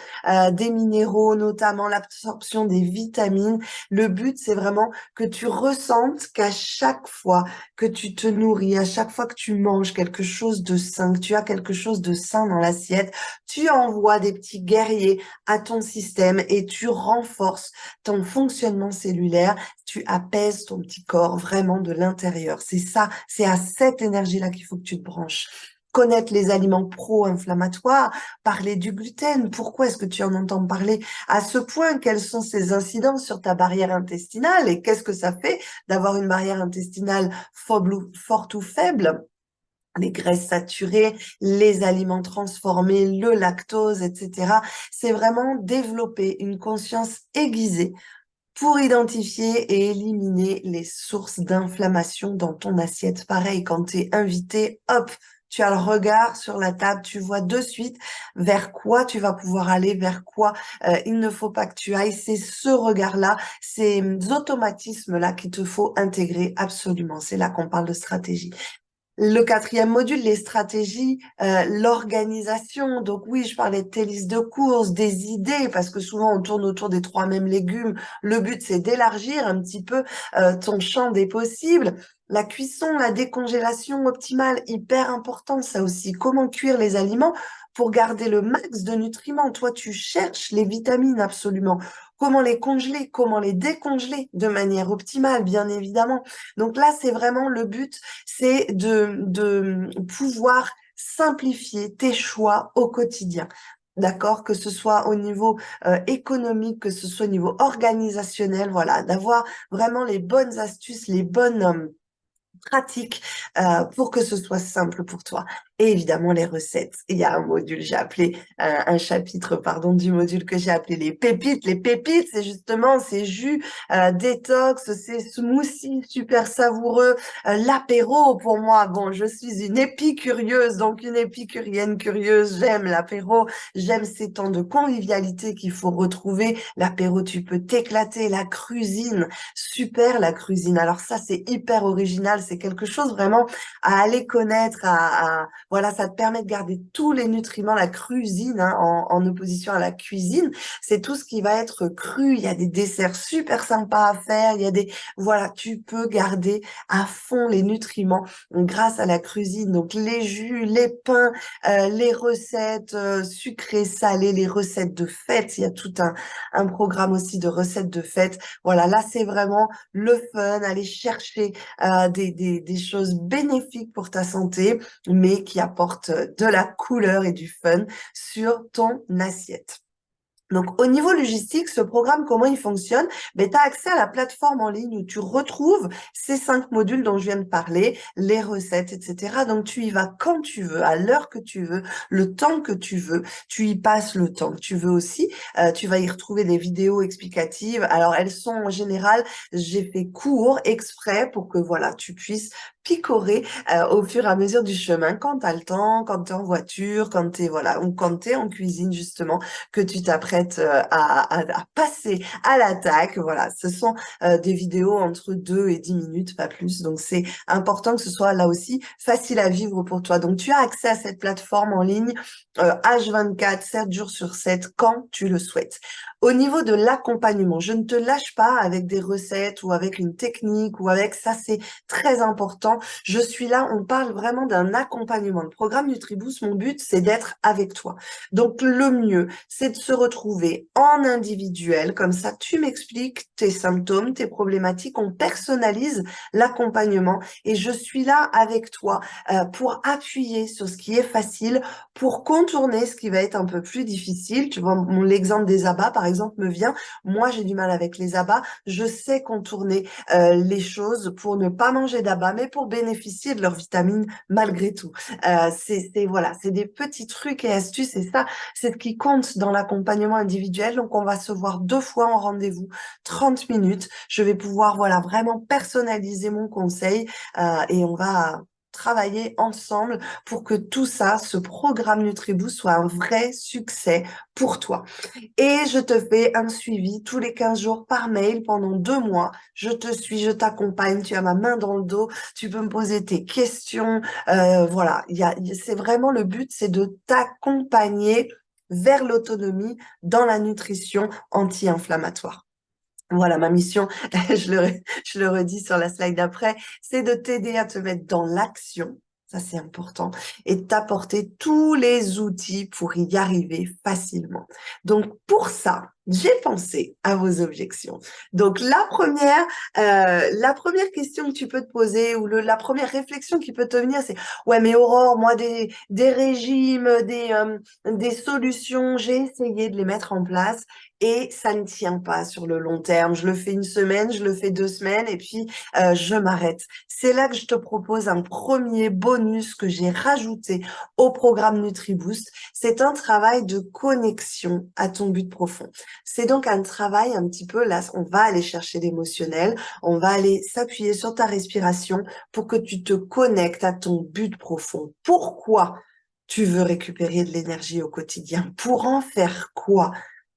des minéraux, notamment l'absorption des vitamines. Le but, c'est vraiment que tu ressentes qu'à chaque fois que tu te nourris, à chaque fois que tu manges quelque chose de sain, que tu as quelque chose de sain dans l'assiette, tu envoies des petits guerriers à ton système et tu renforces ton fonctionnement cellulaire, tu apaises ton petit corps vraiment de l'intérieur. C'est ça, c'est à cette énergie-là qu'il faut que tu te branches. Connaître les aliments pro-inflammatoires, parler du gluten. Pourquoi est-ce que tu en entends parler à ce point? Quelles sont ses incidences sur ta barrière intestinale et qu'est-ce que ça fait d'avoir une barrière intestinale forte ou faible? Les graisses saturées, les aliments transformés, le lactose, etc. C'est vraiment développer une conscience aiguisée pour identifier et éliminer les sources d'inflammation dans ton assiette. Pareil, quand tu es invité, hop, tu as le regard sur la table, tu vois de suite vers quoi tu vas pouvoir aller, vers quoi il ne faut pas que tu ailles. C'est ce regard-là, ces automatismes-là qu'il te faut intégrer absolument. C'est là qu'on parle de stratégie. Le quatrième module, les stratégies, l'organisation. Donc oui, je parlais de tes listes de courses, des idées, parce que souvent on tourne autour des trois mêmes légumes. Le but, c'est d'élargir un petit peu ton champ des possibles. La cuisson, la décongélation optimale, hyper important, ça aussi. Comment cuire les aliments pour garder le max de nutriments? Toi, tu cherches les vitamines absolument. Comment les congeler, comment les décongeler de manière optimale, bien évidemment. Donc là, c'est vraiment le but, c'est de pouvoir simplifier tes choix au quotidien. D'accord, que ce soit au niveau économique, que ce soit au niveau organisationnel, voilà, d'avoir vraiment les bonnes astuces, les bonnes pratique pour que ce soit simple pour toi. Et évidemment, les recettes. Il y a un module, j'ai appelé, un chapitre, pardon, du module que j'ai appelé les pépites. Les pépites, c'est justement ces jus détox, ces smoothies super savoureux, l'apéro pour moi. Bon, je suis une épicurieuse, donc une épicurienne curieuse. J'aime l'apéro, j'aime ces temps de convivialité qu'il faut retrouver. L'apéro, tu peux t'éclater. La cuisine, super la cuisine. Alors ça, c'est hyper original. C'est quelque chose vraiment à aller connaître. Voilà, ça te permet de garder tous les nutriments. La cuisine, hein, en opposition à la cuisine, c'est tout ce qui va être cru. Il y a des desserts super sympas à faire. Il y a des, voilà, tu peux garder à fond les nutriments grâce à la cuisine. Donc les jus, les pains, les recettes sucrées, salées, les recettes de fête. Il y a tout un programme aussi de recettes de fête. Voilà, là, c'est vraiment le fun, aller chercher des choses bénéfiques pour ta santé, mais qui apportent de la couleur et du fun sur ton assiette. Donc, au niveau logistique, ce programme, comment il fonctionne? Ben, tu as accès à la plateforme en ligne où tu retrouves ces 5 modules dont je viens de parler, les recettes, etc. Donc, tu y vas quand tu veux, à l'heure que tu veux, le temps que tu veux. Tu y passes le temps que tu veux aussi. Tu vas y retrouver des vidéos explicatives. Alors, elles sont en général, j'ai fait court exprès pour que, voilà, tu puisses picorer au fur et à mesure du chemin quand tu as le temps, quand tu es en voiture, quand tu es, voilà, ou quand tu es en cuisine, justement, que tu t'apprêtes à passer à l'attaque. Voilà, ce sont des vidéos entre 2 et 10 minutes, pas plus. Donc, c'est important que ce soit là aussi facile à vivre pour toi. Donc, tu as accès à cette plateforme en ligne H24, 7 jours sur 7, quand tu le souhaites. Au niveau de l'accompagnement, je ne te lâche pas avec des recettes ou avec une technique ou avec ça, c'est très important. Je suis là, on parle vraiment d'un accompagnement. Le programme NutriBoost, mon but, c'est d'être avec toi. Donc, le mieux, c'est de se retrouver en individuel. Comme ça, tu m'expliques tes symptômes, tes problématiques. On personnalise l'accompagnement et je suis là avec toi pour appuyer sur ce qui est facile, pour contourner ce qui va être un peu plus difficile. Tu vois, l'exemple des abats, par exemple, me vient. Moi, j'ai du mal avec les abats. Je sais contourner les choses pour ne pas manger d'abats, mais pour bénéficier de leurs vitamines malgré tout. Voilà, c'est des petits trucs et astuces et ça, c'est ce qui compte dans l'accompagnement individuel. Donc, on va se voir 2 fois en rendez-vous, 30 minutes. Je vais pouvoir, voilà, vraiment personnaliser mon conseil et on va travailler ensemble pour que tout ça, ce programme NutriBoost, soit un vrai succès pour toi. Et je te fais un suivi tous les 15 jours par mail pendant 2 mois. Je te suis, je t'accompagne, tu as ma main dans le dos, tu peux me poser tes questions. Voilà, c'est vraiment le but, c'est de t'accompagner vers l'autonomie dans la nutrition anti-inflammatoire. Voilà, ma mission, je le redis sur la slide d'après, c'est de t'aider à te mettre dans l'action, ça c'est important, et de t'apporter tous les outils pour y arriver facilement. Donc pour ça, j'ai pensé à vos objections. Donc la première question que tu peux te poser ou la première réflexion qui peut te venir, c'est ouais mais Aurore, moi des régimes, des solutions, j'ai essayé de les mettre en place et ça ne tient pas sur le long terme. Je le fais une semaine, je le fais 2 semaines et puis je m'arrête. C'est là que je te propose un premier bonus que j'ai rajouté au programme NutriBoost. C'est un travail de connexion à ton but profond. C'est donc un travail un petit peu, là, on va aller chercher l'émotionnel, on va aller s'appuyer sur ta respiration pour que tu te connectes à ton but profond. Pourquoi tu veux récupérer de l'énergie au quotidien? Pour en faire quoi?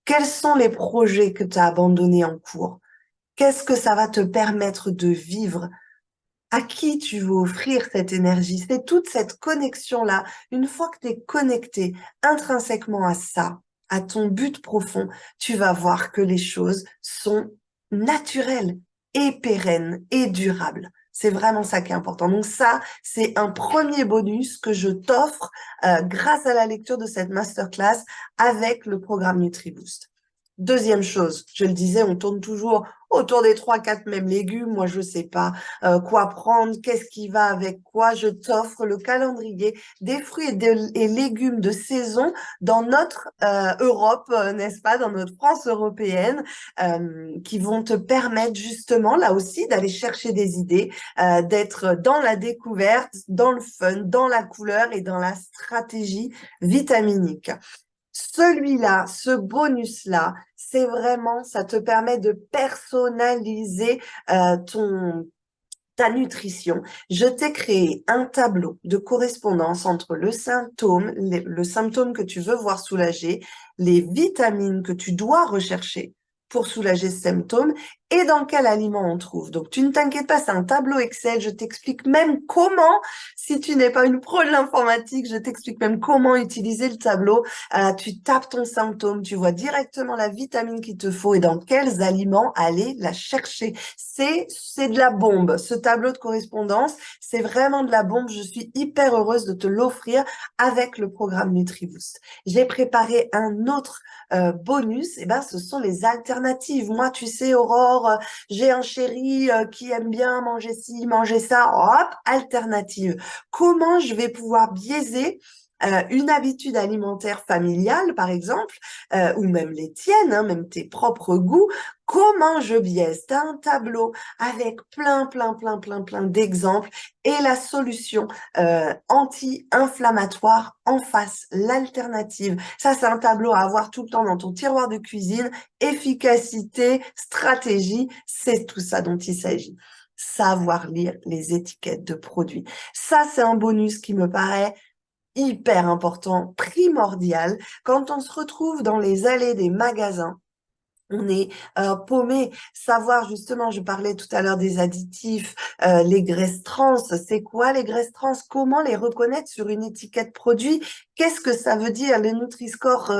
Quels sont les projets que tu as abandonnés en cours? Qu'est-ce que ça va te permettre de vivre À qui tu veux offrir cette énergie? C'est toute cette connexion-là. Une fois que tu es connecté intrinsèquement à ça, à ton but profond, tu vas voir que les choses sont naturelles et pérennes et durables. C'est vraiment ça qui est important. Donc ça, c'est un premier bonus que je t'offre grâce à la lecture de cette masterclass avec le programme NutriBoost. Deuxième chose, je le disais, on tourne toujours autour des 3-4 mêmes légumes. Moi, je sais pas quoi prendre, qu'est-ce qui va avec quoi. Je t'offre le calendrier des fruits et légumes de saison dans notre Europe, n'est-ce pas, dans notre France européenne, qui vont te permettre justement, là aussi, d'aller chercher des idées, d'être dans la découverte, dans le fun, dans la couleur et dans la stratégie vitaminique. Celui-là, ce bonus-là, c'est vraiment, ça te permet de personnaliser ta nutrition. Je t'ai créé un tableau de correspondance entre le symptôme que tu veux voir soulager, les vitamines que tu dois rechercher pour soulager ce symptôme et dans quel aliment on trouve. Donc, tu ne t'inquiètes pas, c'est un tableau Excel. Je t'explique même comment, si tu n'es pas une pro de l'informatique, je t'explique même comment utiliser le tableau. Tu tapes ton symptôme, tu vois directement la vitamine qu'il te faut et dans quels aliments aller la chercher. C'est de la bombe. Ce tableau de correspondance, c'est vraiment de la bombe. Je suis hyper heureuse de te l'offrir avec le programme NutriBoost. J'ai préparé un autre bonus, et ben, ce sont les alternatives. Moi, tu sais, Aurore, j'ai un chéri qui aime bien manger ci, manger ça. Hop, alternative. Comment je vais pouvoir biaiser une habitude alimentaire familiale, par exemple, ou même les tiennes, hein, même tes propres goûts, comment je biaise? Tu as un tableau avec plein d'exemples et la solution anti-inflammatoire en face, l'alternative. Ça, c'est un tableau à avoir tout le temps dans ton tiroir de cuisine. Efficacité, stratégie, c'est tout ça dont il s'agit. Savoir lire les étiquettes de produits. Ça, c'est un bonus qui me paraît hyper important, primordial. Quand on se retrouve dans les allées des magasins, on est paumé. Savoir justement, je parlais tout à l'heure des additifs, les graisses trans. C'est quoi les graisses trans? Comment les reconnaître sur une étiquette produit? Qu'est-ce que ça veut dire? Les Nutri-Score,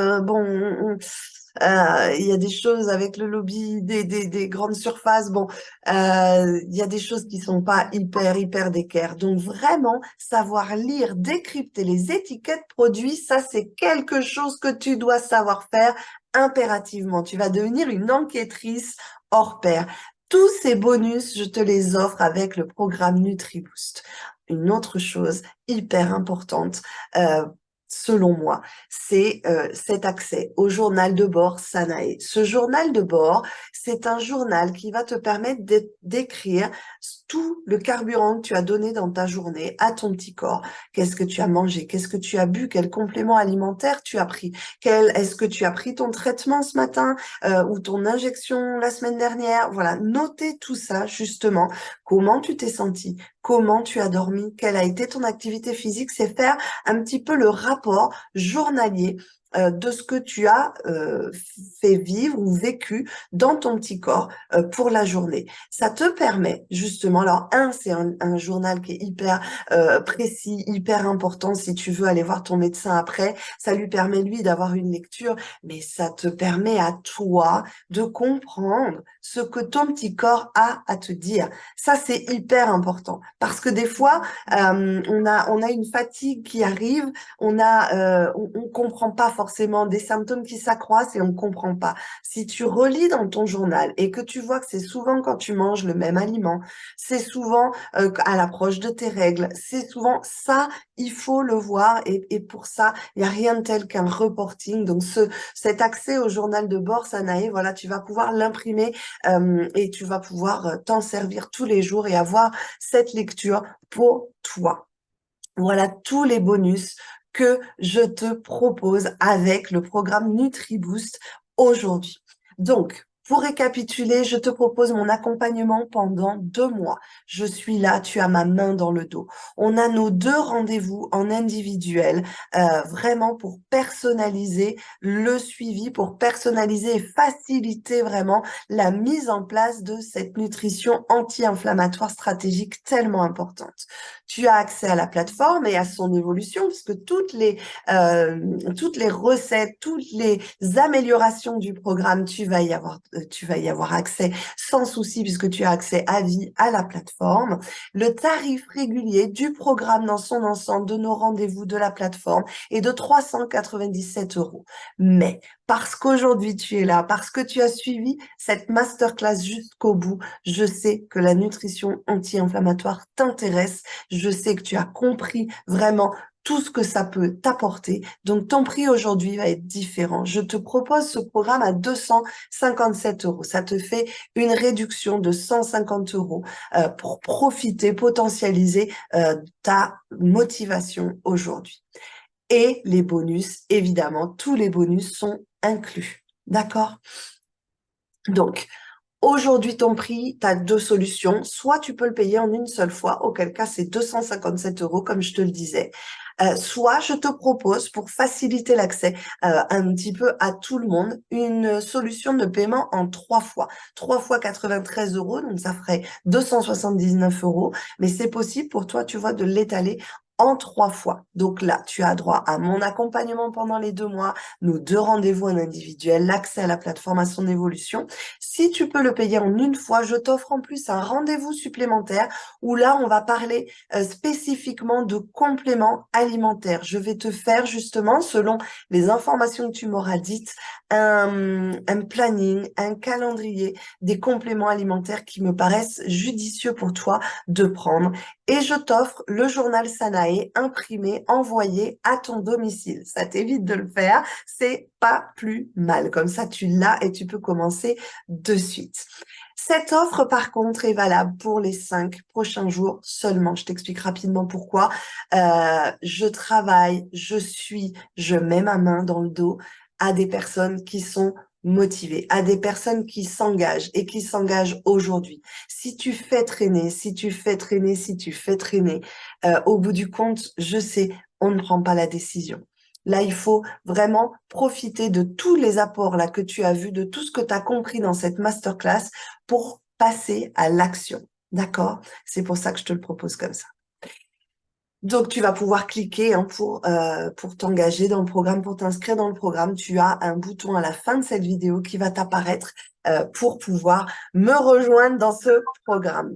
il y a des choses avec le lobby des grandes surfaces. Bon, il y a des choses qui sont pas hyper d'équerre. Donc vraiment, savoir lire, décrypter les étiquettes produits, ça c'est quelque chose que tu dois savoir faire impérativement. Tu vas devenir une enquêtrice hors pair. Tous ces bonus, je te les offre avec le programme NutriBoost. Une autre chose hyper importante, selon moi, c'est cet accès au journal de bord Sanae. Ce journal de bord, c'est un journal qui va te permettre d'écrire tout le carburant que tu as donné dans ta journée à ton petit corps. Qu'est-ce que tu as mangé? Qu'est-ce que tu as bu? Quel complément alimentaire tu as pris? Est-ce que tu as pris ton traitement ce matin ou ton injection la semaine dernière? Voilà, notez tout ça justement. Comment tu t'es senti? Comment tu as dormi? Quelle a été ton activité physique? C'est faire un petit peu le rapport journalier de ce que tu as fait vivre ou vécu dans ton petit corps pour la journée. Ça te permet justement, alors c'est un journal qui est hyper précis, hyper important si tu veux aller voir ton médecin après, ça lui permet lui d'avoir une lecture, mais ça te permet à toi de comprendre ce que ton petit corps a à te dire. Ça, c'est hyper important parce que des fois, on a une fatigue qui arrive, on comprend pas forcément des symptômes qui s'accroissent et on comprend pas. Si tu relis dans ton journal et que tu vois que c'est souvent quand tu manges le même aliment, c'est souvent à l'approche de tes règles, c'est souvent ça, il faut le voir et pour ça, il n'y a rien de tel qu'un reporting. Donc cet accès au journal de bord, Sanae, voilà, tu vas pouvoir l'imprimer et tu vas pouvoir t'en servir tous les jours et avoir cette lecture pour toi. Voilà tous les bonus que je te propose avec le programme NutriBoost aujourd'hui. Donc, Pour récapituler, je te propose mon accompagnement pendant 2 mois. Je suis là, tu as ma main dans le dos. On a nos 2 rendez-vous en individuel, vraiment pour personnaliser le suivi, pour personnaliser et faciliter vraiment la mise en place de cette nutrition anti-inflammatoire stratégique tellement importante. Tu as accès à la plateforme et à son évolution, puisque toutes les recettes, toutes les améliorations du programme, tu vas y avoir accès sans souci, puisque tu as accès à vie à la plateforme. Le tarif régulier du programme dans son ensemble, de nos rendez-vous de la plateforme, est de 397 euros. Mais parce qu'aujourd'hui tu es là, parce que tu as suivi cette masterclass jusqu'au bout, je sais que la nutrition anti-inflammatoire t'intéresse, je sais que tu as compris vraiment tout ce que ça peut t'apporter. Donc, ton prix aujourd'hui va être différent. Je te propose ce programme à 257 euros. Ça te fait une réduction de 150 euros pour profiter, potentialiser ta motivation aujourd'hui. Et les bonus, évidemment, tous les bonus sont inclus. D'accord? Donc, aujourd'hui, ton prix, tu as 2 solutions. Soit tu peux le payer en une seule fois, auquel cas c'est 257 euros, comme je te le disais. Soit je te propose, pour faciliter l'accès un petit peu à tout le monde, une solution de paiement en 3 fois. 3 fois 93 euros, donc ça ferait 279 euros. Mais c'est possible pour toi, tu vois, de l'étaler en 3 fois. Donc là, tu as droit à mon accompagnement pendant les 2 mois, nos 2 rendez-vous en individuel, l'accès à la plateforme, à son évolution. Si tu peux le payer en une fois, je t'offre en plus un rendez-vous supplémentaire où là, on va parler spécifiquement de compléments alimentaires. Je vais te faire justement, selon les informations que tu m'auras dites, un planning, un calendrier des compléments alimentaires qui me paraissent judicieux pour toi de prendre. Et je t'offre le journal Sanae imprimé, envoyé à ton domicile. Ça t'évite de le faire, c'est pas plus mal. Comme ça, tu l'as et tu peux commencer de suite. Cette offre, par contre, est valable pour les 5 prochains jours seulement. Je t'explique rapidement pourquoi. Je travaille, je mets ma main dans le dos à des personnes qui sont motivées, à des personnes qui s'engagent et qui s'engagent aujourd'hui. Si tu fais traîner, si tu fais traîner, si tu fais traîner, au bout du compte, je sais, on ne prend pas la décision. Là, il faut vraiment profiter de tous les apports là que tu as vus, de tout ce que tu as compris dans cette masterclass pour passer à l'action. D'accord? C'est pour ça que je te le propose comme ça. Donc, tu vas pouvoir cliquer pour t'engager dans le programme, pour t'inscrire dans le programme. Tu as un bouton à la fin de cette vidéo qui va t'apparaître pour pouvoir me rejoindre dans ce programme.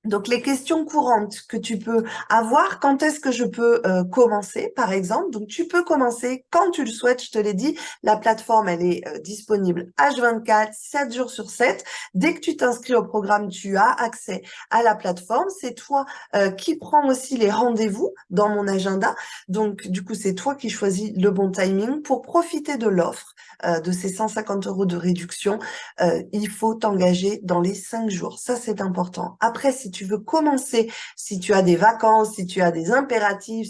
Donc, les questions courantes que tu peux avoir, quand est-ce que je peux commencer, par exemple? Donc, tu peux commencer quand tu le souhaites, je te l'ai dit. La plateforme, elle est disponible H24, 7 jours sur 7. Dès que tu t'inscris au programme, tu as accès à la plateforme. C'est toi qui prends aussi les rendez-vous dans mon agenda. Donc, du coup, c'est toi qui choisis le bon timing pour profiter de l'offre de ces 150 euros de réduction. Il faut t'engager dans les 5 jours. Ça, c'est important. Après, si tu veux commencer, si tu as des vacances, si tu as des impératifs,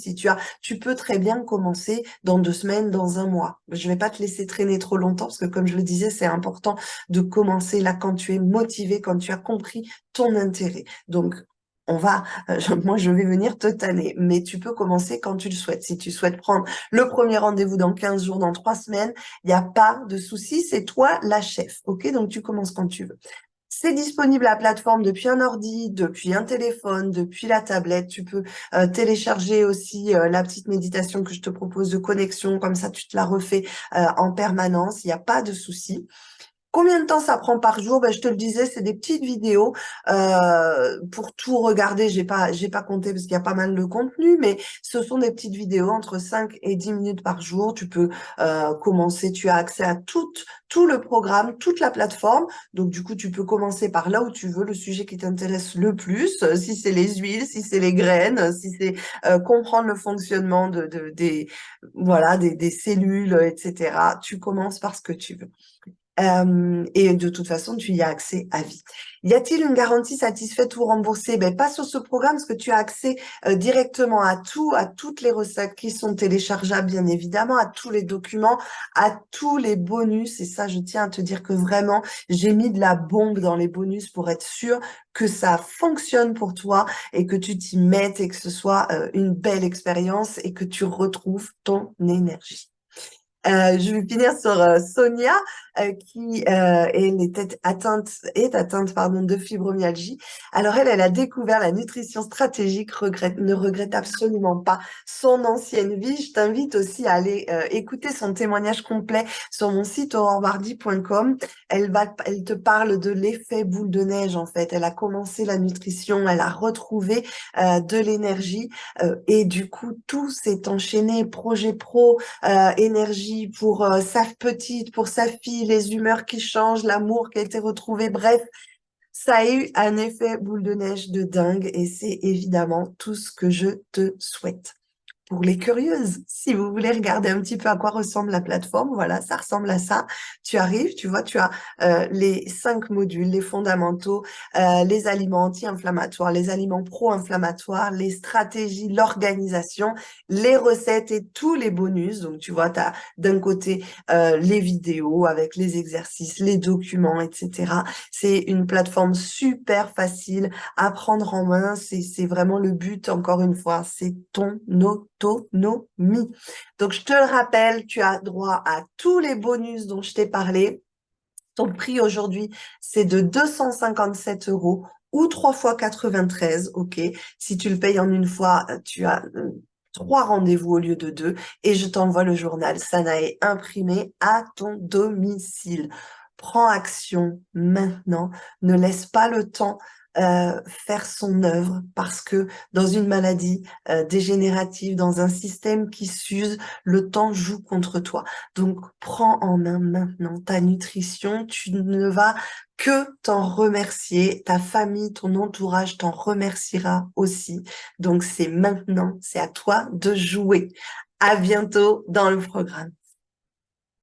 tu peux très bien commencer dans 2 semaines, dans un mois. Je vais pas te laisser traîner trop longtemps parce que comme je le disais, c'est important de commencer là quand tu es motivé, quand tu as compris ton intérêt. Donc, moi je vais venir te tanner, mais tu peux commencer quand tu le souhaites. Si tu souhaites prendre le premier rendez-vous dans 15 jours, dans 3 semaines, il n'y a pas de souci, c'est toi la chef. Ok, donc tu commences quand tu veux. C'est disponible à la plateforme depuis un ordi, depuis un téléphone, depuis la tablette. Tu peux télécharger aussi la petite méditation que je te propose de connexion. Comme ça, tu te la refais en permanence. Il n'y a pas de souci. Combien de temps ça prend par jour? Ben, je te le disais, c'est des petites vidéos. Pour tout regarder, j'ai pas compté parce qu'il y a pas mal de contenu, mais ce sont des petites vidéos entre 5 et 10 minutes par jour. Tu peux commencer, tu as accès à tout le programme, toute la plateforme. Donc, du coup, tu peux commencer par là où tu veux, le sujet qui t'intéresse le plus. Si c'est les huiles, si c'est les graines, si c'est comprendre le fonctionnement des cellules, etc. Tu commences par ce que tu veux. Et de toute façon, tu y as accès à vie. Y a-t-il une garantie satisfaite ou remboursée? Ben, pas sur ce programme, parce que tu as accès directement à tout, à toutes les recettes qui sont téléchargeables, bien évidemment, à tous les documents, à tous les bonus. Et ça, je tiens à te dire que vraiment, j'ai mis de la bombe dans les bonus pour être sûr que ça fonctionne pour toi et que tu t'y mettes et que ce soit une belle expérience et que tu retrouves ton énergie. Je vais finir sur Sonia, qui elle est atteinte pardon, de fibromyalgie. Alors elle a découvert la nutrition stratégique, ne regrette absolument pas son ancienne vie. Je t'invite aussi à aller écouter son témoignage complet sur mon site aurorebardy.com. Elle te parle de l'effet boule de neige en fait. Elle a commencé la nutrition, elle a retrouvé de l'énergie et du coup tout s'est enchaîné, projet pro, énergie pour sa petite, pour sa fille, les humeurs qui changent, l'amour qui a été retrouvé. Bref, ça a eu un effet boule de neige de dingue et c'est évidemment tout ce que je te souhaite. Pour les curieuses, si vous voulez regarder un petit peu à quoi ressemble la plateforme, voilà, ça ressemble à ça. Tu arrives, tu vois, tu as les 5 modules, les fondamentaux, les aliments anti-inflammatoires, les aliments pro-inflammatoires, les stratégies, l'organisation, les recettes et tous les bonus. Donc, tu vois, tu as d'un côté les vidéos avec les exercices, les documents, etc. C'est une plateforme super facile à prendre en main. C'est vraiment le but, encore une fois, c'est ton autonomie. Donc, je te le rappelle, tu as droit à tous les bonus dont je t'ai parlé. Ton prix aujourd'hui, c'est de 257 € ou 3 fois 93, ok. Si tu le payes en une fois, tu as 3 rendez-vous au lieu de 2 et je t'envoie le journal Sanae imprimé à ton domicile. Prends action maintenant, ne laisse pas le temps faire son œuvre parce que dans une maladie dégénérative, dans un système qui s'use, le temps joue contre toi. Donc, prends en main maintenant ta nutrition. Tu ne vas que t'en remercier. Ta famille, ton entourage t'en remerciera aussi. Donc, c'est maintenant, c'est à toi de jouer. À bientôt dans le programme.